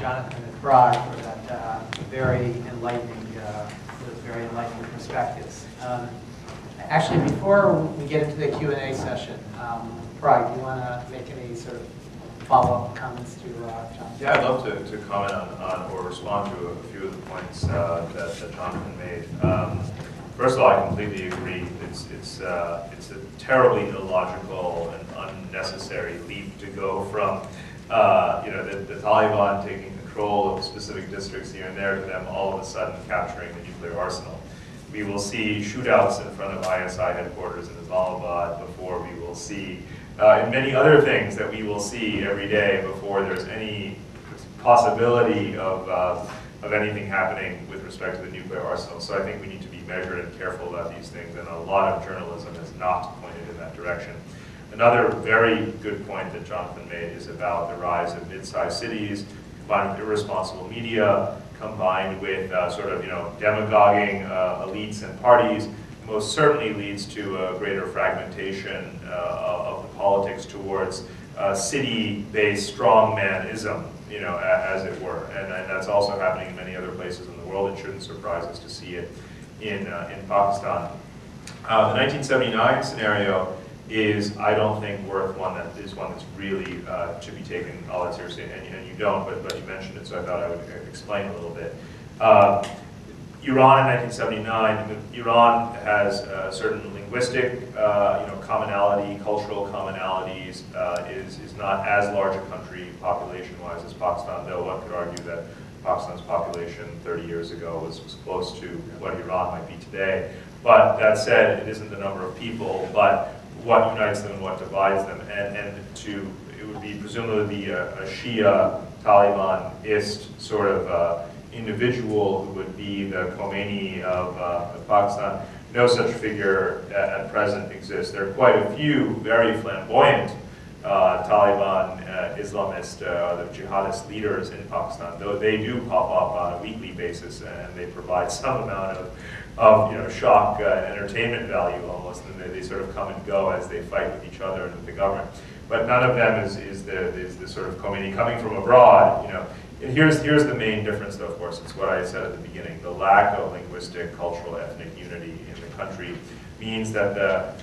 Jonathan and Parag for that very enlightening perspectives. Actually, before we get into the Q&A session, Parag, do you want to make any sort of follow-up comments to Jonathan? Yeah, I'd love to comment on or respond to a few of the points that Jonathan made. First of all, I completely agree. It's a terribly illogical and unnecessary leap to go from the Taliban taking control of specific districts here and there to them all of a sudden capturing the nuclear arsenal. We will see shootouts in front of ISI headquarters in Islamabad before we will see, and many other things that we will see every day before there's any possibility of anything happening with respect to the nuclear arsenal. So I think we need to be measured and careful about these things, and a lot of journalism has not pointed in that direction. Another very good point that Jonathan made is about the rise of mid-sized cities, combined with irresponsible media, combined with demagoguing elites and parties, most certainly leads to a greater fragmentation of the politics towards city-based strongmanism, as it were. And that's also happening in many other places in the world. It shouldn't surprise us to see it in Pakistan. The 1979 scenario is, I don't think, worth one that's really to be taken all that seriously, and you don't, but you mentioned it, so I thought I would explain a little bit. Iran in 1979, Iran has certain linguistic commonality, cultural commonalities, is not as large a country population-wise as Pakistan, though one could argue that Pakistan's population 30 years ago was close to what Iran might be today. But that said, it isn't the number of people, but what unites them and what divides them. And it would be presumably be a Shia, Talibanist sort of individual who would be the Khomeini of Pakistan. No such figure at present exists. There are quite a few very flamboyant Taliban Islamist, the jihadist leaders in Pakistan, though they do pop up on a weekly basis, and they provide some amount of shock and entertainment value almost, and they sort of come and go as they fight with each other and with the government. But none of them is the sort of Khomeini coming from abroad, And here's the main difference, though, of course. It's what I said at the beginning. The lack of linguistic, cultural, ethnic unity in the country means that the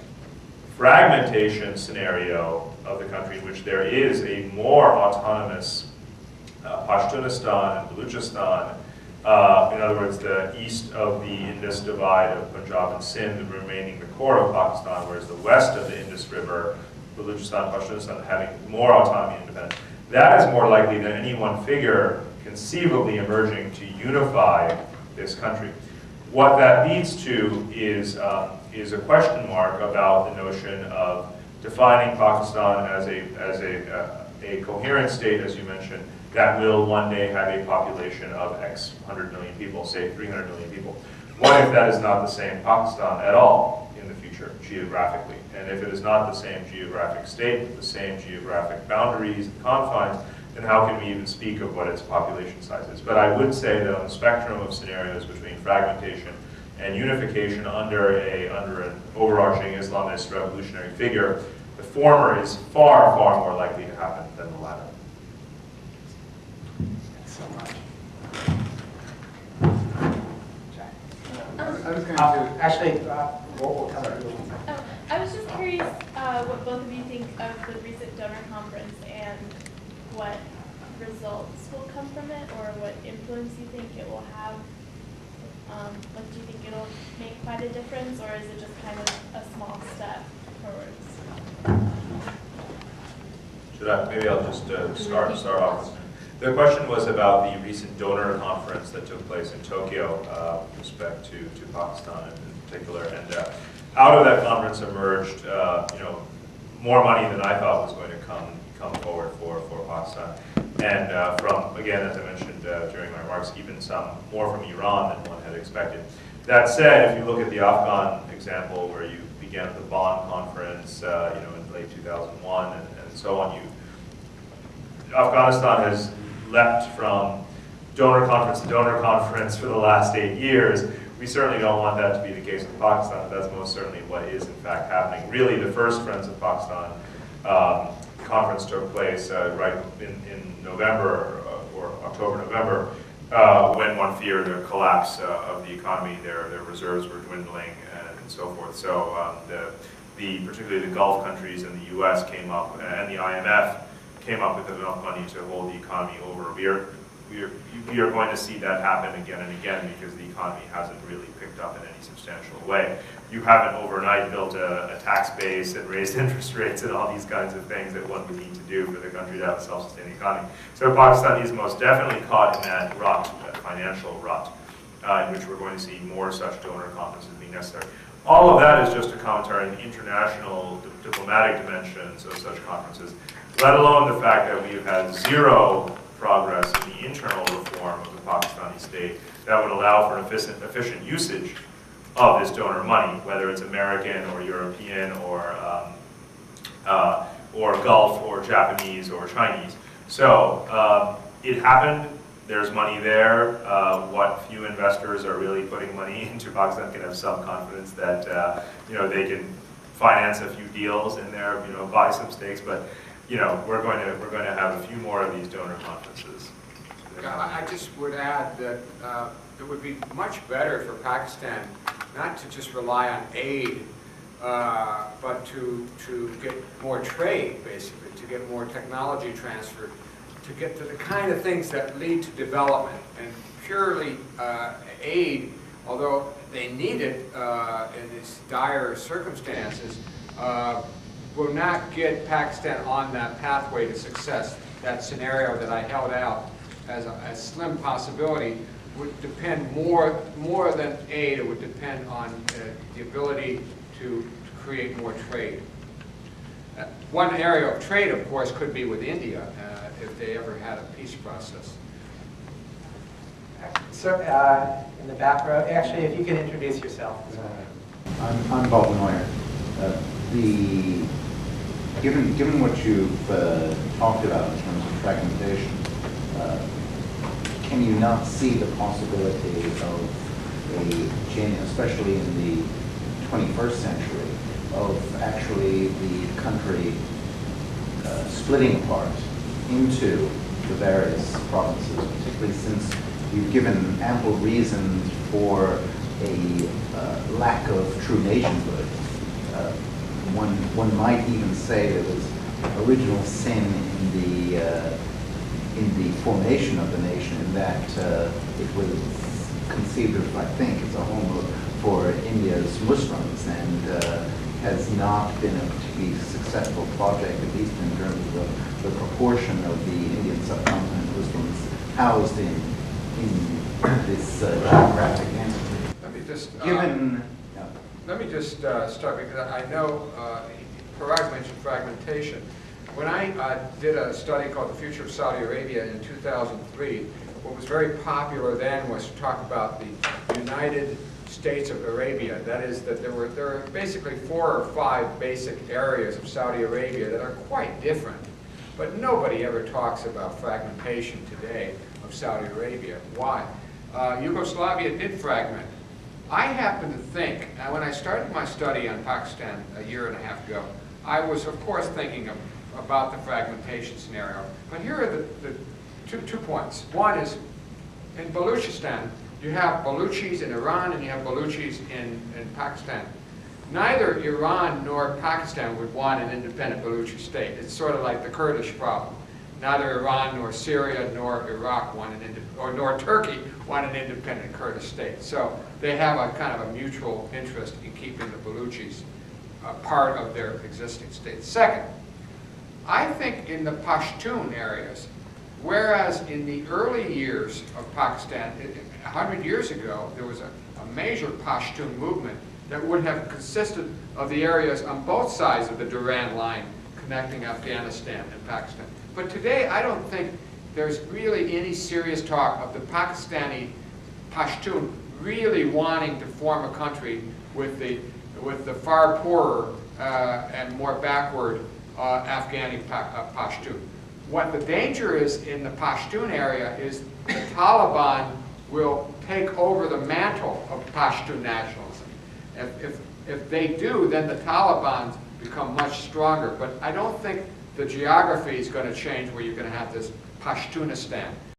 fragmentation scenario of the country, in which there is a more autonomous Pashtunistan and Baluchistan, in other words, the east of the Indus divide of Punjab and Sindh remaining the core of Pakistan, whereas the west of the Indus River, Baluchistan, Pashtunistan, having more autonomy and independence. That is more likely than any one figure conceivably emerging to unify this country. What that leads to is a question mark about the notion of defining Pakistan as a coherent state, as you mentioned, that will one day have a population of X 100 million people, say 300 million people. What if that is not the same Pakistan at all in the future, geographically? And if it is not the same geographic state, with the same geographic boundaries and confines, then how can we even speak of what its population size is? But I would say that on the spectrum of scenarios between fragmentation and unification under an overarching Islamist revolutionary figure, the former is far, far more likely to happen than the latter. Thanks so much. I was going to actually, we'll come to you. I was just curious what both of you think of the recent donor conference and what results will come from it, or what influence you think it will have. Do you think it'll make quite a difference, or is it just kind of a small step forwards? Maybe I'll just start off. The question was about the recent donor conference that took place in Tokyo with respect to Pakistan in particular. And out of that conference emerged more money than I thought was going to come forward for Pakistan. And from, again, as I mentioned during my remarks, even some more from Iran than one had expected. That said, if you look at the Afghan example, where you began at the Bonn conference in late 2001 and so on, Afghanistan has leapt from donor conference to donor conference for the last 8 years. We certainly don't want that to be the case with Pakistan, but that's most certainly what is in fact happening. Really, the first Friends of Pakistan conference took place right in November or October, November, when one feared a collapse of the economy. Their reserves were dwindling and so forth. So particularly the Gulf countries and the U.S. came up, and the IMF came up with enough money to hold the economy over. We are going to see that happen again and again because the economy hasn't really picked up in any substantial way. You haven't overnight built a tax base and raised interest rates and all these kinds of things that one would need to do for the country to have a self-sustaining economy. So Pakistan is most definitely caught in that rut, that financial rut, in which we're going to see more such donor conferences being necessary. All of that is just a commentary on the international diplomatic dimensions of such conferences, let alone the fact that we've had zero progress in the internal reform of the Pakistani state that would allow for efficient usage of this donor money, whether it's American or European or Gulf or Japanese or Chinese. So it happened. There's money there. What few investors are really putting money into Pakistan can have some confidence that they can finance a few deals in there, buy some stakes. But we're going to have a few more of these donor conferences. I just would add that it would be much better for Pakistan not to just rely on aid, but to get more trade, basically, to get more technology transfer, to get to the kind of things that lead to development. And purely aid, although they need it in these dire circumstances, will not get Pakistan on that pathway to success. That scenario that I held out as a slim possibility would depend more than aid. It would depend on the ability to create more trade. One area of trade, of course, could be with India if they ever had a peace process. Sir, in the back row, actually, if you could introduce yourself as well. I'm Bob Neuer. Given what you've talked about in terms of fragmentation, can you not see the possibility of a change, especially in the 21st century, of actually the country splitting apart into the various provinces, particularly since you've given ample reasons for a lack of true nationhood? One might even say there was original sin in the formation of the nation, in that it was conceived of, I think, as a home for India's Muslims, and has not been a particularly successful project, at least in terms of the proportion of the Indian subcontinent Muslims housed in this geographic entity. Let me just Given Let me just start, because I know Parag mentioned fragmentation. When I did a study called The Future of Saudi Arabia in 2003, what was very popular then was to talk about the United States of Arabia. That is, that there are basically 4 or 5 basic areas of Saudi Arabia that are quite different. But nobody ever talks about fragmentation today of Saudi Arabia. Why? Yugoslavia did fragment. I happen to think, when I started my study on Pakistan a year and a half ago, I was, of course, thinking about the fragmentation scenario. But here are the two points. One is, in Baluchistan, you have Baluchis in Iran and you have Baluchis in Pakistan. Neither Iran nor Pakistan would want an independent Baluchi state. It's sort of like the Kurdish problem. Neither Iran nor Syria nor Iraq nor Turkey want an independent Kurdish state. So they have a kind of a mutual interest in keeping the Baluchis part of their existing state. Second, I think in the Pashtun areas, whereas in the early years of Pakistan, 100 years ago, there was a major Pashtun movement that would have consisted of the areas on both sides of the Durand line connecting Afghanistan and Pakistan. But today, I don't think there's really any serious talk of the Pakistani Pashtun really wanting to form a country with the far poorer and more backward Afghani Pashtun. What the danger is in the Pashtun area is the Taliban will take over the mantle of Pashtun nationalism. If they do, then the Taliban become much stronger. But I don't think the geography is going to change where you're going to have this Pashtunistan.